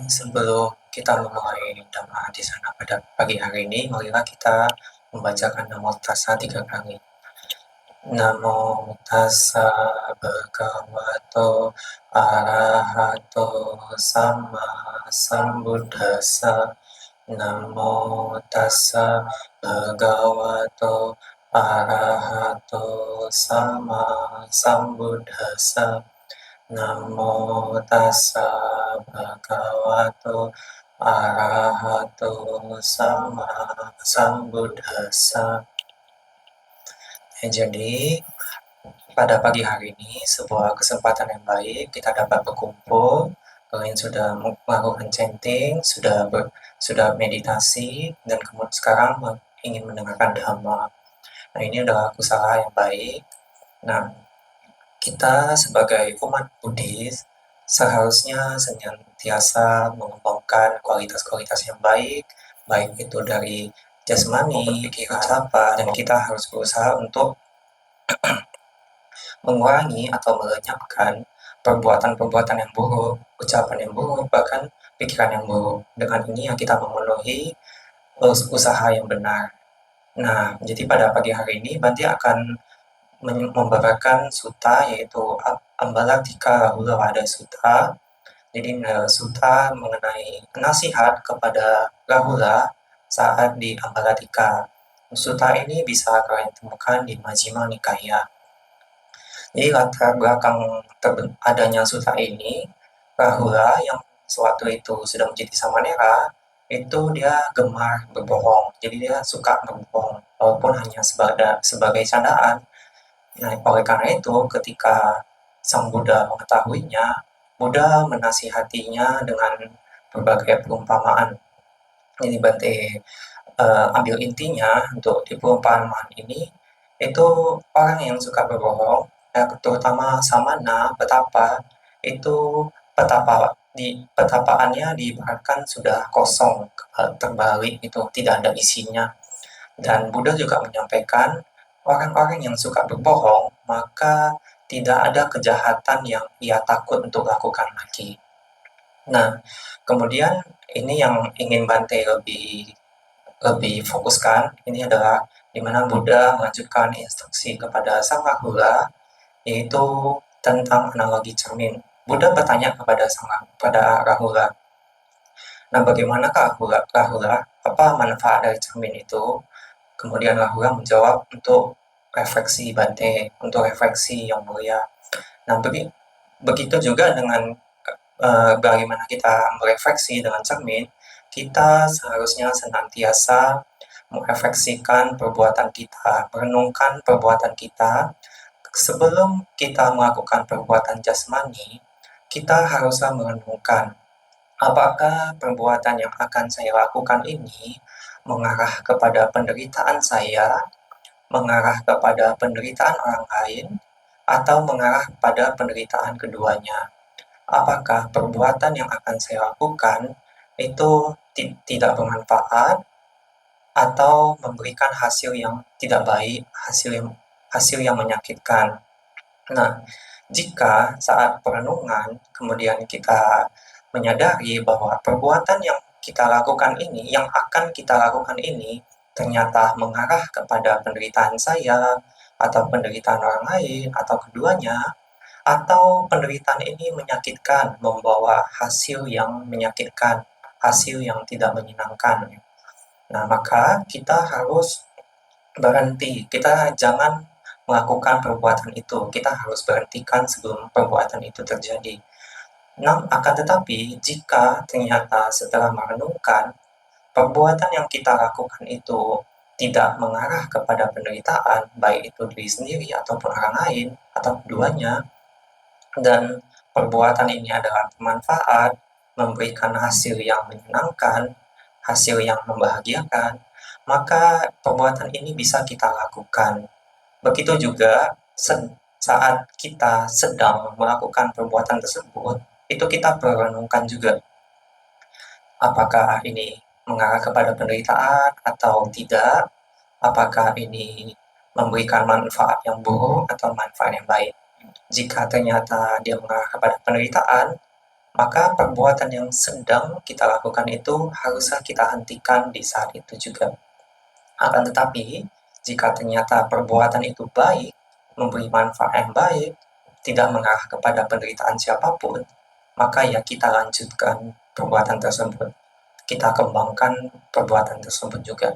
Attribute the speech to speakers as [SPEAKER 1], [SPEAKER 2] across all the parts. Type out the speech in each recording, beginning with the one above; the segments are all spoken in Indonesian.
[SPEAKER 1] Sebelum kita memulai Dhamma di sana pada pagi hari ini, marilah kita membacakan Namo Tassa 3 kali. Namo Tassa Bhagavato Arahato Sama Sambuddhassa. Namo Tassa Bhagavato Arahato Sama Sambuddhassa. Namo Tassa Bhagavato Arahato Sama Sambuddhassa. Jadi pada pagi hari ini sebuah kesempatan yang baik kita dapat berkumpul. Kalian sudah melakukan chanting, sudah meditasi, dan kemudian sekarang ingin mendengarkan Dhamma. Nah, ini adalah usaha yang baik. Nah, kita sebagai umat Buddhis seharusnya senantiasa mengembangkan kualitas-kualitas yang baik, baik itu dari jasmani, ucapan, dan kita harus berusaha untuk mengurangi atau melenyapkan perbuatan-perbuatan yang buruk, ucapan yang buruk, bahkan pikiran yang buruk. Dengan ini yang kita memenuhi usaha yang benar. Nah, jadi pada pagi hari ini Bante akan membawakan sutta yaitu Ambalatika Rahulawada Sutta. Jadi sutta mengenai nasihat kepada Rahula saat di Ambalatika. Sutta ini bisa kalian temukan di Majjhima Nikaya. Jadi latar belakang adanya sutta ini, Rahula yang sewaktu itu sudah menjadi samanera, itu dia gemar berbohong. Jadi dia suka berbohong, walaupun hanya sebagai candaan. Nah, oleh karena itu, ketika Sang Buddha mengetahuinya, Buddha menasihatinya dengan berbagai perumpamaan. Jadi Bante ambil intinya untuk di perumpamaan ini, itu orang yang suka berbohong, terutama samana, petapa, itu petapaannya diibaratkan sudah kosong, terbalik, itu tidak ada isinya. Dan Buddha juga menyampaikan orang-orang yang suka berbohong, maka tidak ada kejahatan yang ia takut untuk lakukan lagi. Nah, kemudian ini yang ingin Bante lebih fokuskan, ini adalah di mana Buddha melanjutkan instruksi kepada Sang Rahula, yaitu tentang analogi cermin. Buddha bertanya kepada Rahula, nah bagaimanakah Rahula, apa manfaat dari cermin itu? Kemudian Rahula menjawab untuk refleksi Bante, untuk refleksi yang mulia. Nah, begitu juga dengan bagaimana kita merefleksi dengan cermin, kita seharusnya senantiasa merefleksikan perbuatan kita, merenungkan perbuatan kita. Sebelum kita melakukan perbuatan jasmani, kita haruslah merenungkan apakah perbuatan yang akan saya lakukan ini mengarah kepada penderitaan saya, mengarah kepada penderitaan orang lain, atau mengarah pada penderitaan keduanya. Apakah perbuatan yang akan saya lakukan itu tidak bermanfaat atau memberikan hasil yang tidak baik, hasil yang menyakitkan. Nah, jika saat perenungan kemudian kita menyadari bahwa perbuatan yang kita lakukan ini, yang akan kita lakukan ini ternyata mengarah kepada penderitaan saya atau penderitaan orang lain atau keduanya, atau penderitaan ini menyakitkan, membawa hasil yang menyakitkan, hasil yang tidak menyenangkan. Nah, maka kita harus berhenti. Kita jangan melakukan perbuatan itu. Kita harus berhentikan sebelum perbuatan itu terjadi. Nah, akan tetapi jika ternyata setelah merenungkan perbuatan yang kita lakukan itu tidak mengarah kepada penderitaan, baik itu diri sendiri ataupun orang lain atau keduanya, dan perbuatan ini adalah bermanfaat, memberikan hasil yang menyenangkan, hasil yang membahagiakan, maka perbuatan ini bisa kita lakukan. Begitu juga saat kita sedang melakukan perbuatan tersebut, itu kita merenungkan juga apakah ini mengarah kepada penderitaan atau tidak, apakah ini memberikan manfaat yang buruk atau manfaat yang baik. Jika ternyata dia mengarah kepada penderitaan, maka perbuatan yang sedang kita lakukan itu haruslah kita hentikan di saat itu juga. Akan tetapi, jika ternyata perbuatan itu baik, memberi manfaat yang baik, tidak mengarah kepada penderitaan siapapun, maka ya kita lanjutkan perbuatan tersebut. Kita kembangkan perbuatan tersebut juga.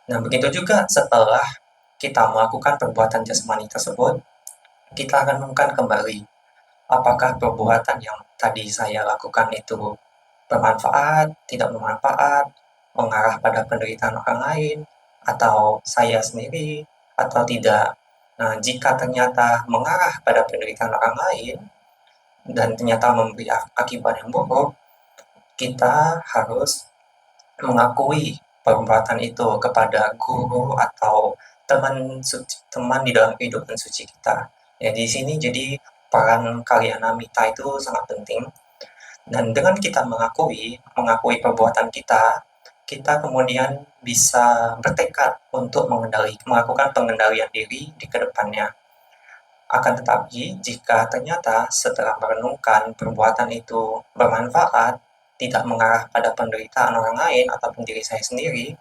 [SPEAKER 1] Nah, begitu juga setelah kita melakukan perbuatan jasmani tersebut, kita renungkan kembali apakah perbuatan yang tadi saya lakukan itu bermanfaat, tidak bermanfaat, mengarah pada penderitaan orang lain, atau saya sendiri, atau tidak. Nah, jika ternyata mengarah pada penderitaan orang lain, dan ternyata memberi akibat yang buruk, kita harus mengakui perbuatan itu kepada guru atau teman di dalam kehidupan suci kita. Ya, di sini jadi peran kalyanamita itu sangat penting. Dan dengan kita mengakui perbuatan kita, kita kemudian bisa bertekad untuk melakukan pengendalian diri di kedepannya. Akan tetapi, jika ternyata setelah merenungkan perbuatan itu bermanfaat, tidak mengarah pada penderitaan orang lain ataupun diri saya sendiri,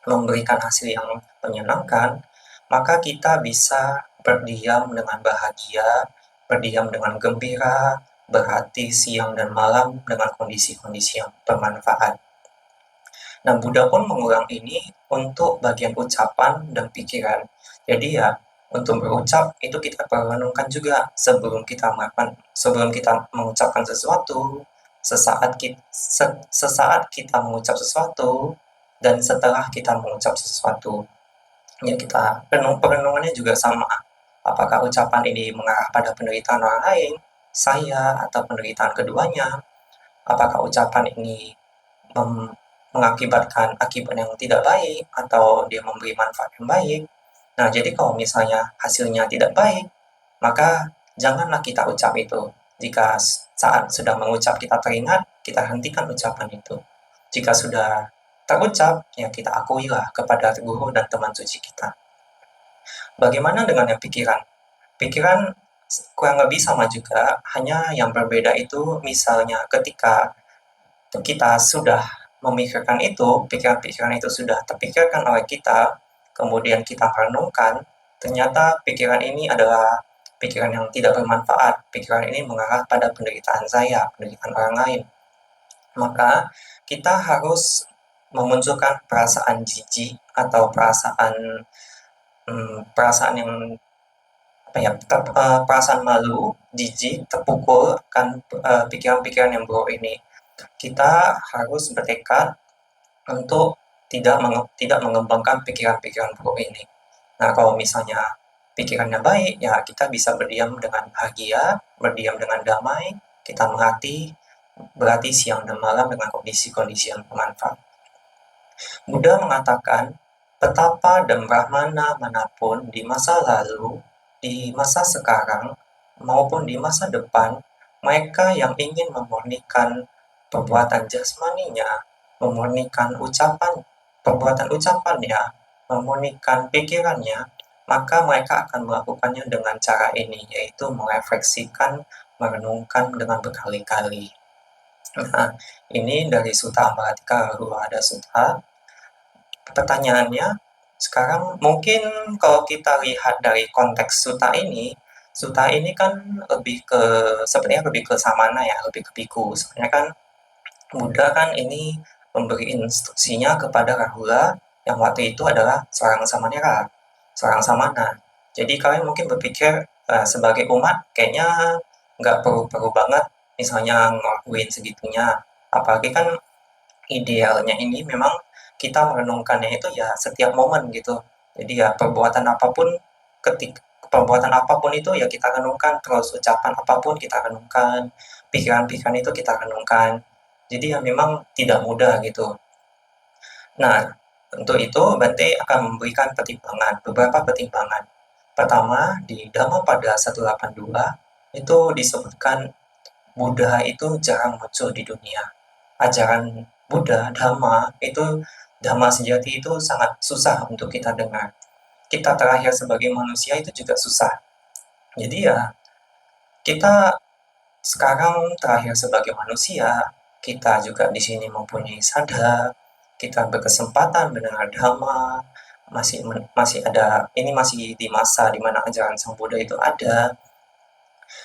[SPEAKER 1] memberikan hasil yang menyenangkan, maka kita bisa berdiam dengan bahagia, berdiam dengan gembira, berhati siang dan malam dengan kondisi-kondisi yang bermanfaat. Nah, Buddha pun mengulang ini untuk bagian ucapan dan pikiran. Jadi ya, untuk berucap itu kita perlu renungkan juga sebelum kita mengucapkan sesuatu, sesaat kita mengucap sesuatu, dan setelah kita mengucap sesuatu. Ya, perenungannya juga sama. Apakah ucapan ini mengarah pada penderitaan orang lain, saya, atau penderitaan keduanya? Apakah ucapan ini mengakibatkan akibat yang tidak baik atau dia memberi manfaat yang baik. Nah, jadi kalau misalnya hasilnya tidak baik, maka janganlah kita ucap itu. Jika saat sudah mengucap kita teringat, kita hentikan ucapan itu. Jika sudah terucap, ya kita akuilah kepada guru dan teman suci kita. Bagaimana dengan yang pikiran? Pikiran kurang lebih sama juga, hanya yang berbeda itu misalnya ketika kita sudah memikirkan itu, pikiran-pikiran itu sudah terpikirkan oleh kita, kemudian kita merenungkan, ternyata pikiran ini adalah pikiran yang tidak bermanfaat, pikiran ini mengarah pada penderitaan saya, penderitaan orang lain. Maka kita harus memunculkan perasaan jijik atau perasaan yang perasaan malu, jijik, terpukul kan pikiran-pikiran yang buruk ini. Kita harus bertekad untuk tidak mengembangkan pikiran-pikiran buruk ini. Nah, kalau misalnya pikirannya baik, ya kita bisa berdiam dengan bahagia, berdiam dengan damai, kita berarti siang dan malam dengan kondisi-kondisi yang bermanfaat. Buddha mengatakan, betapa dan brahmana manapun di masa lalu, di masa sekarang, maupun di masa depan, mereka yang ingin memurnikan perbuatan jasmaninya, memurnikan perbuatan ucapannya, memurnikan pikirannya, maka mereka akan melakukannya dengan cara ini, yaitu merefleksikan, merenungkan dengan berkali-kali. Nah, ini dari Sutta Ambaratika Ruwada Sutta. Pertanyaannya, sekarang mungkin kalau kita lihat dari konteks Sutta ini kan sepertinya lebih ke samana ya, lebih ke biku. Sebenarnya kan Buddha kan ini memberi instruksinya kepada Rahula yang waktu itu adalah seorang samanera, seorang samana. Jadi kalian mungkin berpikir sebagai umat kayaknya nggak perlu banget misalnya ngelakuin segitunya. Apalagi kan idealnya ini memang kita merenungkannya itu ya setiap momen gitu. Jadi ya perbuatan apapun itu ya kita renungkan, terus ucapan apapun kita renungkan, pikiran-pikiran itu kita renungkan. Jadi ya memang tidak mudah gitu. Nah, untuk itu Bante akan memberikan beberapa pertimbangan. Pertama, di Dhammapada 182 itu disebutkan Buddha itu jarang muncul di dunia. Ajaran Buddha, Dhamma sejati itu sangat susah untuk kita dengar. Kita terlahir sebagai manusia itu juga susah. Jadi ya kita sekarang terakhir sebagai manusia, kita juga di sini mempunyai sadar, kita berkesempatan mendengar dhamma, masih ada, ini masih di masa di mana ajaran Sang Buddha itu ada.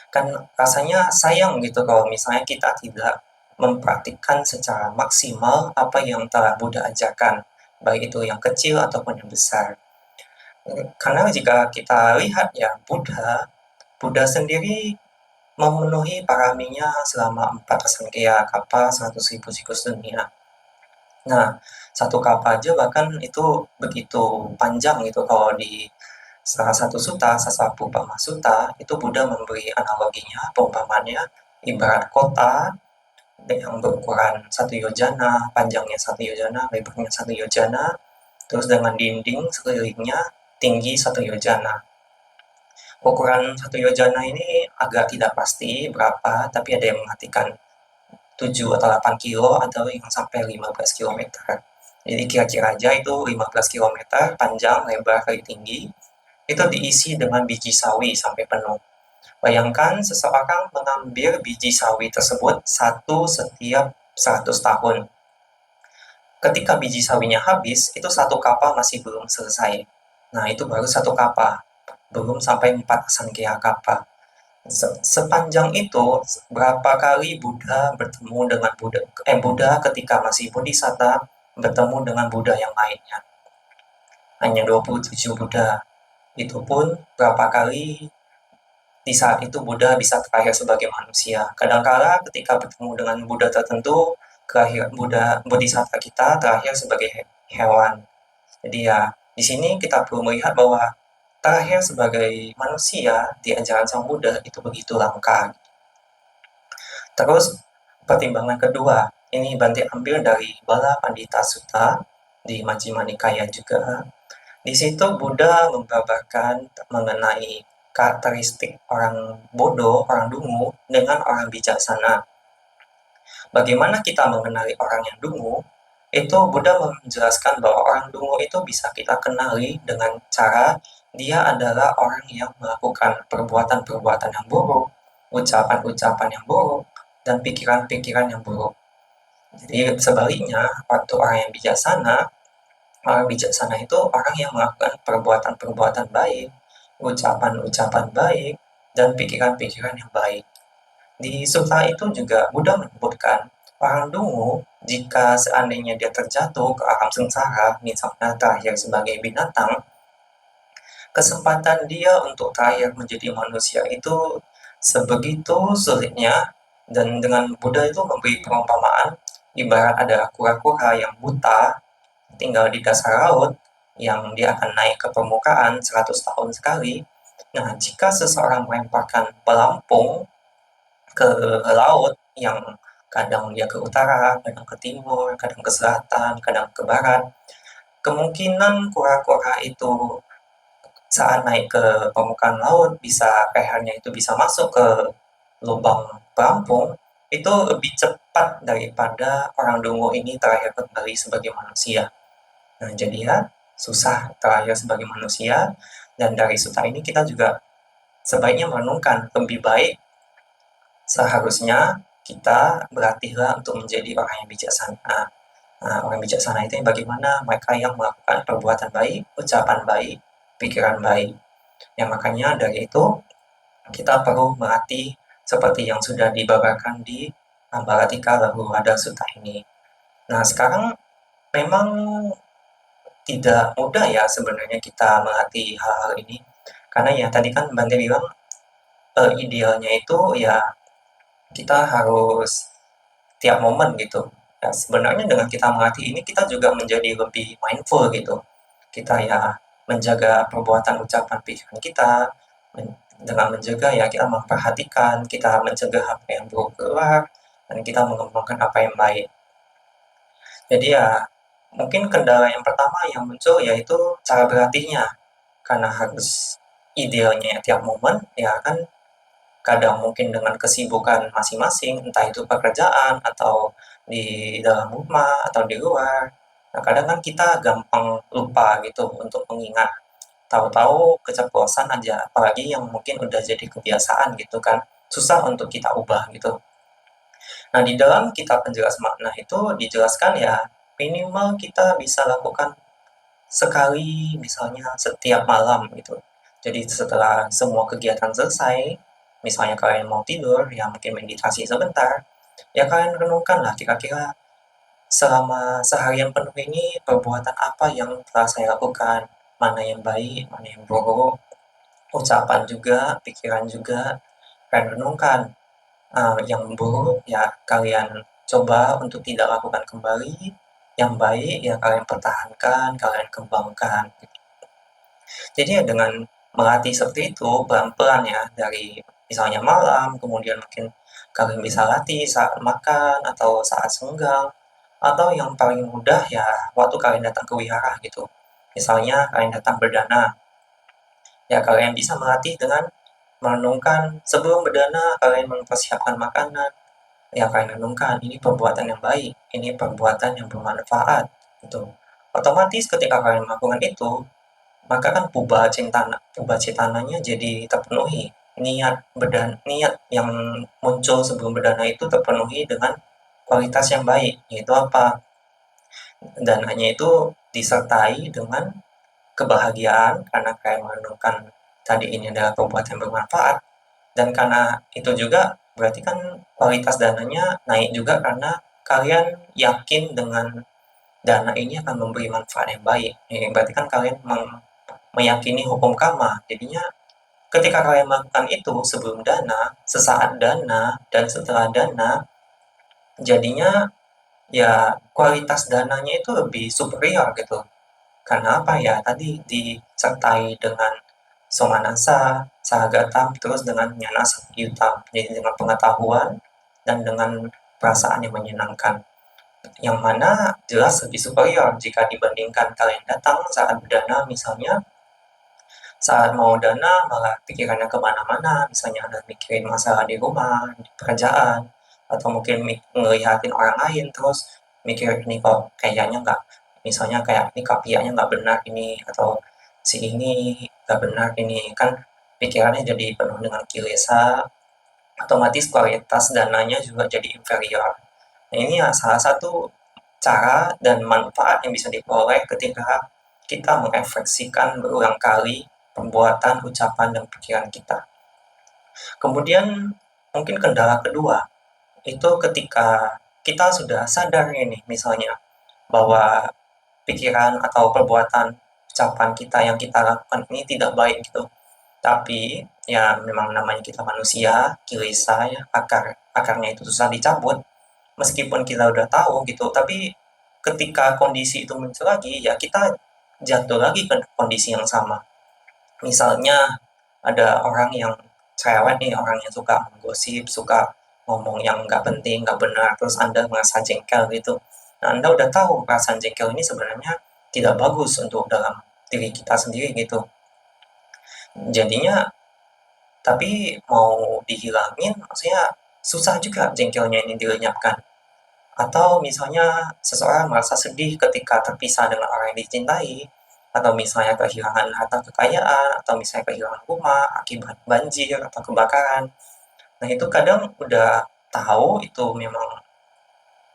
[SPEAKER 1] Kan rasanya sayang gitu kalau misalnya kita tidak mempraktikkan secara maksimal apa yang telah Buddha ajarkan, baik itu yang kecil ataupun yang besar. Karena jika kita lihat ya, Buddha sendiri memenuhi paraminya selama 4 Asankaya Kappa, 100.000 siklus dunia. Nah, satu kappa aja bahkan itu begitu panjang gitu. Kalau di salah satu sutta, Sasapupama Sutta, itu Buddha memberi analoginya, perumpamannya, ibarat kota yang berukuran 1 yojana, panjangnya 1 yojana, lebarnya 1 yojana, terus dengan dinding sekelilingnya tinggi 1 yojana. Ukuran 1 yojana ini agak tidak pasti berapa, tapi ada yang mengartikan 7 atau 8 kilo, atau yang sampai 15 kilometer. Jadi kira-kira aja itu 15 kilometer panjang, lebar, kali tinggi, itu diisi dengan biji sawi sampai penuh. Bayangkan seseorang mengambil biji sawi tersebut satu setiap 100 tahun. Ketika biji sawinya habis, itu satu kapal masih belum selesai. Nah, itu baru satu kapal, belum sampai 4 Sankya kapal. Sepanjang itu, berapa kali Buddha bertemu dengan Buddha ketika masih Bodhisatta bertemu dengan Buddha yang lainnya. Hanya 27 Buddha. Itu pun berapa kali di saat itu Buddha bisa terakhir sebagai manusia. Kadangkala ketika bertemu dengan Buddha tertentu, kelahiran Buddha Bodhisatta kita terakhir sebagai hewan. Jadi ya, di sini kita perlu melihat bahwa terakhir sebagai manusia di ajaran Sang Buddha itu begitu langka. Terus pertimbangan kedua, ini Bante ambil dari Bala Pandita Sutta di Majjhima Nikaya juga. Di situ Buddha membabarkan mengenai karakteristik orang bodoh, orang dungu dengan orang bijaksana. Bagaimana kita mengenali orang yang dungu? Itu Buddha menjelaskan bahwa orang dungu itu bisa kita kenali dengan cara dia adalah orang yang melakukan perbuatan-perbuatan yang buruk, ucapan-ucapan yang buruk, dan pikiran-pikiran yang buruk. Jadi sebaliknya, waktu orang bijaksana itu orang yang melakukan perbuatan-perbuatan baik, ucapan-ucapan baik, dan pikiran-pikiran yang baik. Di sutta itu juga Buddha menyebutkan orang dungu jika seandainya dia terjatuh ke alam sengsara, misalnya terakhir sebagai binatang, kesempatan dia untuk terakhir menjadi manusia itu sebegitu sulitnya. Dan dengan Buddha itu memberi perumpamaan ibarat ada kura-kura yang buta tinggal di dasar laut yang dia akan naik ke permukaan 100 tahun sekali. Nah, jika seseorang melemparkan pelampung ke laut yang kadang dia ke utara, kadang ke timur, kadang ke selatan, kadang ke barat, kemungkinan kura-kura itu saat naik ke permukaan laut bisa lehernya itu bisa masuk ke lubang pelampung itu lebih cepat daripada orang dungu ini terakhir kembali sebagai manusia. Nah, jadi ya susah terakhir sebagai manusia. Dan dari sutta ini kita juga sebaiknya merenungkan lebih baik seharusnya kita berlatihlah untuk menjadi orang yang bijaksana. Nah, orang bijaksana itu yang bagaimana mereka yang melakukan perbuatan baik, ucapan baik, pikiran baik. Ya, makanya dari itu kita perlu melatih seperti yang sudah dibabarkan di Ambaratika Lahu Ada Sutta ini. Nah, sekarang memang tidak mudah ya sebenarnya kita melatih hal-hal ini. Karena ya tadi kan Bante bilang idealnya itu ya kita harus tiap momen gitu. Ya, sebenarnya dengan kita melatih ini kita juga menjadi lebih mindful gitu. Kita ya menjaga perbuatan, ucapan, pikiran kita, dengan menjaga ya kita memperhatikan, kita mencegah apa yang buruk keluar, dan kita mengembangkan apa yang baik. Jadi ya mungkin kendala yang pertama yang muncul yaitu cara berlatihnya, karena harus idealnya tiap momen ya kan, kadang mungkin dengan kesibukan masing-masing, entah itu pekerjaan atau di dalam rumah atau di luar. Nah, kadang kan kita gampang lupa gitu untuk mengingat, tahu-tahu keceplosan aja, apalagi yang mungkin udah jadi kebiasaan gitu kan. susah untuk kita ubah gitu. Nah, di dalam kitab penjelas makna itu dijelaskan ya minimal kita bisa lakukan sekali misalnya setiap malam gitu. Jadi setelah semua kegiatan selesai, misalnya kalian mau tidur, ya mungkin meditasi sebentar, ya kalian renungkan lah kira-kira selama seharian penuh ini perbuatan apa yang telah saya lakukan, mana yang baik, mana yang buruk, ucapan juga, pikiran juga, kalian renungkan. Yang buruk ya kalian coba untuk tidak lakukan kembali, yang baik ya kalian pertahankan, kalian kembangkan. Jadi ya dengan melatih seperti itu pelan-pelan ya dari misalnya malam, kemudian mungkin kalian bisa latih saat makan atau saat senggang, atau yang paling mudah ya waktu kalian datang ke wihara gitu. Misalnya kalian datang berdana, ya kalian bisa melatih dengan merenungkan sebelum berdana kalian mempersiapkan makanan, ya kalian renungkan ini perbuatan yang baik, ini perbuatan yang bermanfaat gitu. Otomatis ketika kalian melakukan itu, maka kan puba citananya jadi terpenuhi. Niat yang muncul sebelum berdana itu terpenuhi dengan kualitas yang baik, yaitu apa? Dananya itu disertai dengan kebahagiaan karena kalian merenungkan tadi ini adalah perbuatan yang bermanfaat, dan karena itu juga berarti kan kualitas dananya naik juga karena kalian yakin dengan dana ini akan memberi manfaat yang baik. Berarti kan kalian meyakini hukum karma. Jadinya ketika kalian melakukan itu sebelum dana, sesaat dana, dan setelah dana, jadinya ya kualitas dananya itu lebih superior gitu. Karena apa ya? Tadi disertai dengan somanasa, sahagatam, terus dengan nyana yutam. Jadi dengan pengetahuan dan dengan perasaan yang menyenangkan. Yang mana jelas lebih superior jika dibandingkan kalian datang saat berdana misalnya, saat mau dana malah pikirannya kemana-mana, misalnya ada mikirin masalah di rumah, di pekerjaan, atau mungkin ngelihatin orang lain, terus mikir ini kok kayaknya nggak, misalnya kayak ini kapianya nggak benar ini, atau si ini nggak benar ini, kan pikirannya jadi penuh dengan kilesa, otomatis kualitas dananya juga jadi inferior. Nah, ini ya salah satu cara dan manfaat yang bisa diperoleh ketika kita merefleksikan berulang kali perbuatan, ucapan, dan pikiran kita. Kemudian mungkin kendala kedua, itu ketika kita sudah sadar ini misalnya bahwa pikiran atau perbuatan, ucapan kita yang kita lakukan ini tidak baik gitu. Tapi ya memang namanya kita manusia, kilesa ya, akarnya itu susah dicabut. Meskipun kita udah tahu gitu, tapi ketika kondisi itu muncul lagi, ya kita jatuh lagi ke kondisi yang sama. Misalnya ada orang yang cerewet nih, orang yang suka menggosip, suka ngomong yang nggak penting, nggak benar, terus Anda merasa jengkel gitu. Nah, Anda udah tahu perasaan jengkel ini sebenarnya tidak bagus untuk dalam diri kita sendiri gitu. Jadinya, tapi mau dihilangin, maksudnya susah juga jengkelnya ini dilenyapkan. Atau misalnya seseorang merasa sedih ketika terpisah dengan orang yang dicintai, atau misalnya kehilangan harta kekayaan, atau misalnya kehilangan rumah akibat banjir atau kebakaran. Nah, itu kadang udah tahu itu memang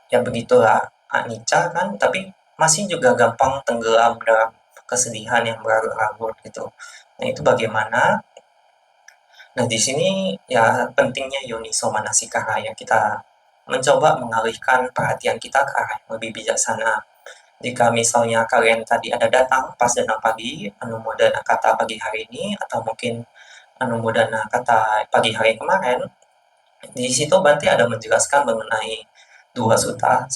[SPEAKER 1] ya begitulah anicca kan, tapi masih juga gampang tenggelam dalam kesedihan yang berlarut-larut gitu. Nah, itu bagaimana? Nah, di sini ya pentingnya yoniso manasikara ya, kita mencoba mengalihkan perhatian kita ke arah yang lebih bijaksana. Jika misalnya kalian tadi ada datang pas dana pagi, anumodana kata pagi hari ini, atau mungkin anumodana kata pagi hari kemarin, di situ berarti ada menjelaskan mengenai dua suta,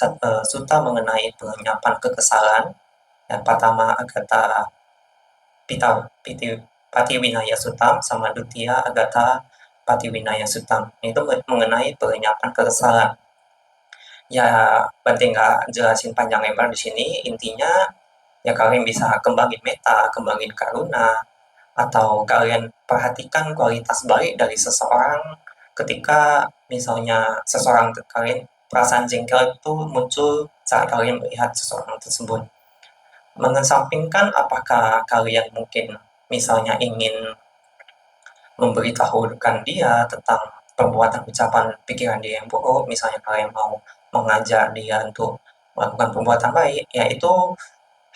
[SPEAKER 1] suta mengenai penyapan kekesalan, yang pertama agata pita, piti, Patiwinaya Sutam sama Dutia Agata Patiwinaya Sutam. Itu mengenai penyapan kekesalan. Ya, penting nggak jelasin panjang lebar di sini. Intinya ya kalian bisa kembangin meta, kembangin karuna, atau kalian perhatikan kualitas baik dari seseorang ketika misalnya seseorang kalian perasaan jengkel itu muncul saat kalian melihat seseorang tersebut. Mengesampingkan apakah kalian mungkin misalnya ingin memberitahukan dia tentang perbuatan, ucapan, pikiran dia yang buruk, misalnya kalian mau mengajak dia untuk melakukan perbuatan baik, ya itu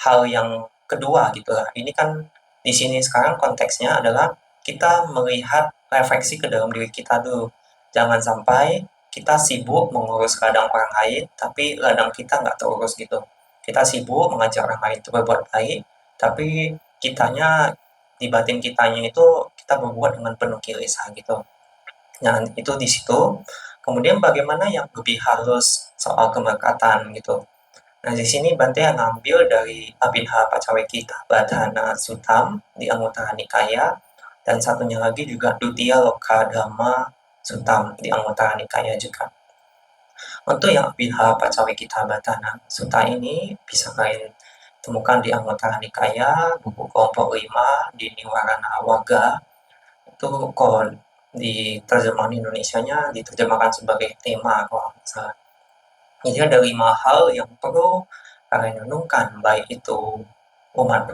[SPEAKER 1] hal yang kedua gitu lah. Ini kan di sini sekarang konteksnya adalah kita melihat refleksi ke dalam diri kita dulu. Jangan sampai kita sibuk mengurus ladang orang lain, tapi ladang kita nggak terurus gitu. Kita sibuk mengajak orang lain itu berbuat baik, tapi kitanya di batin kitanya itu kita berbuat dengan penuh kilesa gitu. Nah, itu di situ. Kemudian bagaimana yang lebih halus soal keberkatan gitu. Nah, di sini Bante ngambil dari Abhinha Pacawekita Badhana Suttam di Anguttara Nikaya, dan satunya lagi juga Dutiya Lokadhamma Suttam di Anguttara Nikaya juga. Untuk yang Abhinha Pacawekita Badhana Sutta ini bisa kalian temukan di Anguttara Nikaya, buku kelompok 5 di Niwarana Wagga. Itu kalau di terjemahan Indonesianya diterjemahkan sebagai tema kalau nggak salah. Jadi ada 5 hal yang perlu kalian renungkan, baik itu umat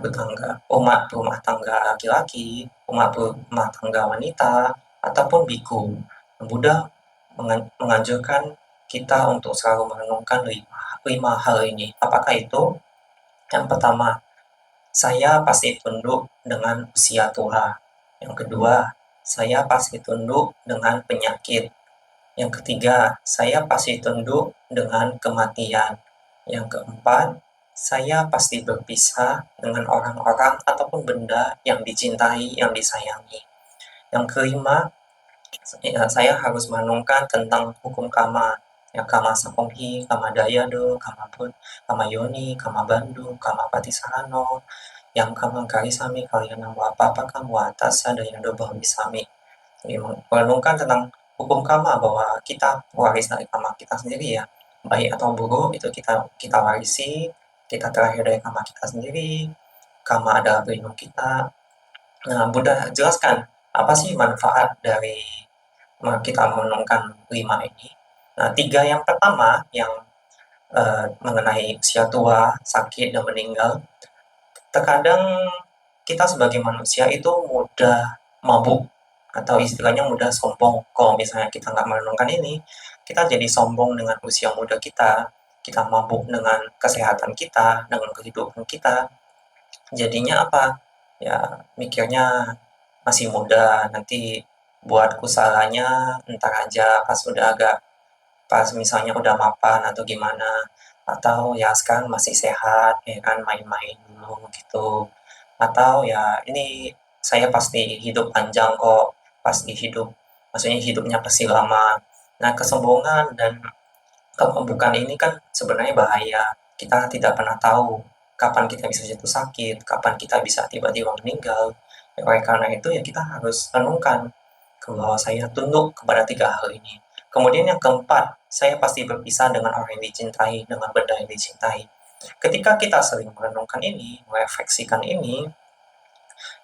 [SPEAKER 1] rumah tangga laki-laki, umat rumah tangga wanita, ataupun biku. Buddha menganjurkan kita untuk selalu merenungkan 5 hal ini. Apakah itu? Yang pertama, saya pasti tunduk dengan usia tua. Yang kedua, saya pasti tunduk dengan penyakit. Yang ketiga, saya pasti tunduk dengan kematian. Yang keempat, saya pasti berpisah dengan orang-orang ataupun benda yang dicintai, yang disayangi. Yang kelima, saya harus merenungkan tentang hukum kama, ya, kama sakonghi, kama dayado, kama pun, kama yoni, kama bandu, kama patisarano, yang kama karisami kalian apa kamu atas sadayado bahwisami. Merenungkan tentang hukum kama, bahwa kita waris dari kama kita sendiri ya, baik atau buruk itu kita warisi, kita terakhir dari kama kita sendiri, kama adalah pelindung kita. Nah, Buddha jelaskan apa sih manfaat dari kita merenungkan 5 ini. Nah, 3 yang pertama yang mengenai usia tua, sakit, dan meninggal, terkadang kita sebagai manusia itu mudah mabuk atau istilahnya mudah sombong. Kalau misalnya kita nggak merenungkan ini, kita jadi sombong dengan usia muda kita mabuk dengan kesehatan kita, dengan kehidupan kita. Jadinya apa? Ya mikirnya masih muda, nanti buat usalanya ntar aja pas misalnya udah mapan atau gimana, atau ya sekarang masih sehat ya kan, main-main dulu gitu, atau ya ini saya pasti hidup panjang kok, pasti hidup, maksudnya hidupnya pasti lama. Nah, kesombongan dan kepebukan ini kan sebenarnya bahaya. Kita tidak pernah tahu kapan kita bisa jatuh sakit, kapan kita bisa tiba-tiba meninggal. Oleh karena itu ya kita harus renungkan ke bahwa saya tunduk kepada 3 hal ini. Kemudian yang keempat, saya pasti berpisah dengan orang yang dicintai, dengan benda yang dicintai. Ketika kita sering merenungkan ini, merefleksikan ini,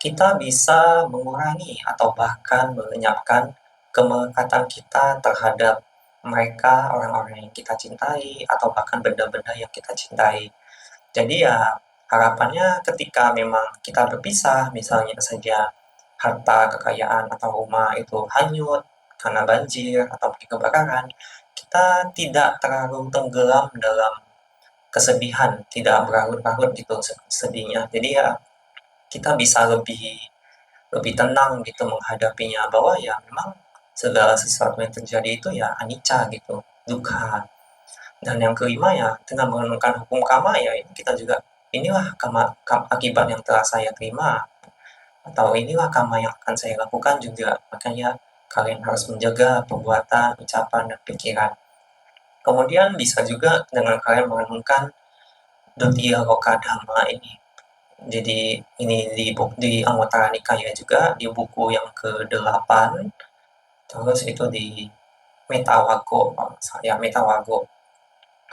[SPEAKER 1] kita bisa mengurangi atau bahkan melenyapkan kemelekatan kita terhadap mereka, orang-orang yang kita cintai, atau bahkan benda-benda yang kita cintai. Jadi ya harapannya ketika memang kita berpisah, misalnya saja harta, kekayaan, atau rumah itu hanyut karena banjir atau kebakaran, kita tidak terlalu tenggelam dalam kesedihan, tidak berlarut-larut gitu sedihnya. Jadi ya kita bisa lebih lebih tenang gitu menghadapinya, bahwa ya memang segala sesuatu yang terjadi itu ya anicca gitu, dukkha. Dan yang kelima ya dengan merenungkan hukum karma, ya ini kita juga, inilah akibat yang telah saya terima, atau inilah karma yang akan saya lakukan juga. Makanya kalian harus menjaga perbuatan, ucapan, dan pikiran. Kemudian bisa juga dengan kalian merenungkan Dutiya Lokadhamma ini. Jadi ini di Anguttara Nikaya juga, di buku yang ke-8, terus itu di Metawago, ya Metawago.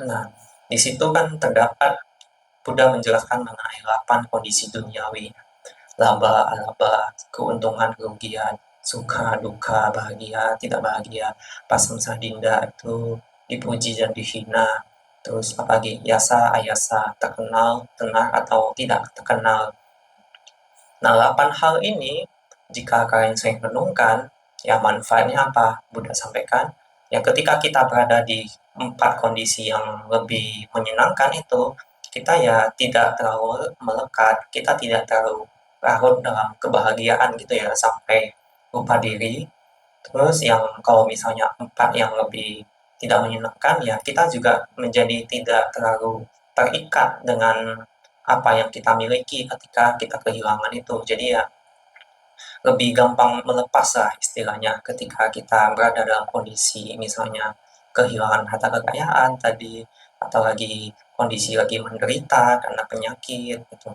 [SPEAKER 1] Nah, di situ kan terdapat Buddha menjelaskan mengenai 8 kondisi duniawi, laba, alaba, keuntungan, kerugian, suka, duka, bahagia, tidak bahagia, pasang sadinda itu dipuji dan dihina, terus apa lagi, yasa, ayasa, terkenal, tenar, atau tidak terkenal. Nah, 8 hal ini jika kalian sering renungkan, Ya manfaatnya apa? Buddha sampaikan, ya ketika kita berada di 4 kondisi yang lebih menyenangkan itu, kita ya tidak terlalu melekat, kita tidak terlalu larut dalam kebahagiaan gitu ya, sampai lupa diri. Terus yang kalau misalnya 4 yang lebih tidak menyenangkan, ya kita juga menjadi tidak terlalu terikat dengan apa yang kita miliki ketika kita kehilangan itu. Jadi ya lebih gampang melepas lah istilahnya ketika kita berada dalam kondisi misalnya kehilangan harta kekayaan tadi, atau lagi kondisi lagi menderita karena penyakit gitu.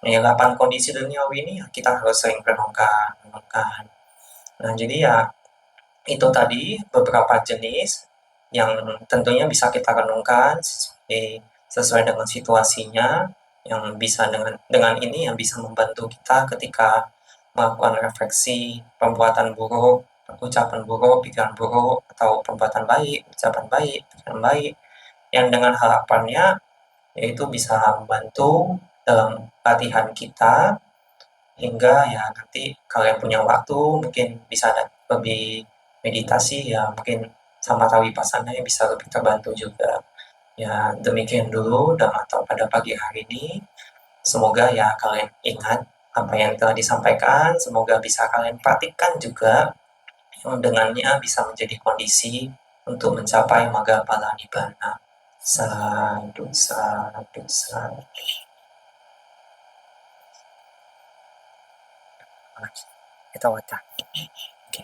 [SPEAKER 1] Nah, 8 kondisi duniawi ini ya kita harus sering renungkan, renungkan. Nah, jadi ya itu tadi beberapa jenis yang tentunya bisa kita renungkan sesuai dengan situasinya, yang bisa dengan ini yang bisa membantu kita ketika melakukan refleksi perbuatan buruk, ucapan buruk, pikiran buruk, atau perbuatan baik, ucapan baik, pikiran baik, yang dengan harapannya yaitu bisa membantu dalam latihan kita hingga ya nanti kalian punya waktu mungkin bisa lebih meditasi ya mungkin sama Vipassana yang bisa lebih terbantu juga. Ya demikian dulu dan atau pada pagi hari ini. Semoga ya kalian ingat apa yang telah disampaikan, semoga bisa kalian praktikkan juga yang dengannya bisa menjadi kondisi untuk mencapai Magga Pala Nibbana. Sadu, sadu, sadu. Kita wadah. Oke.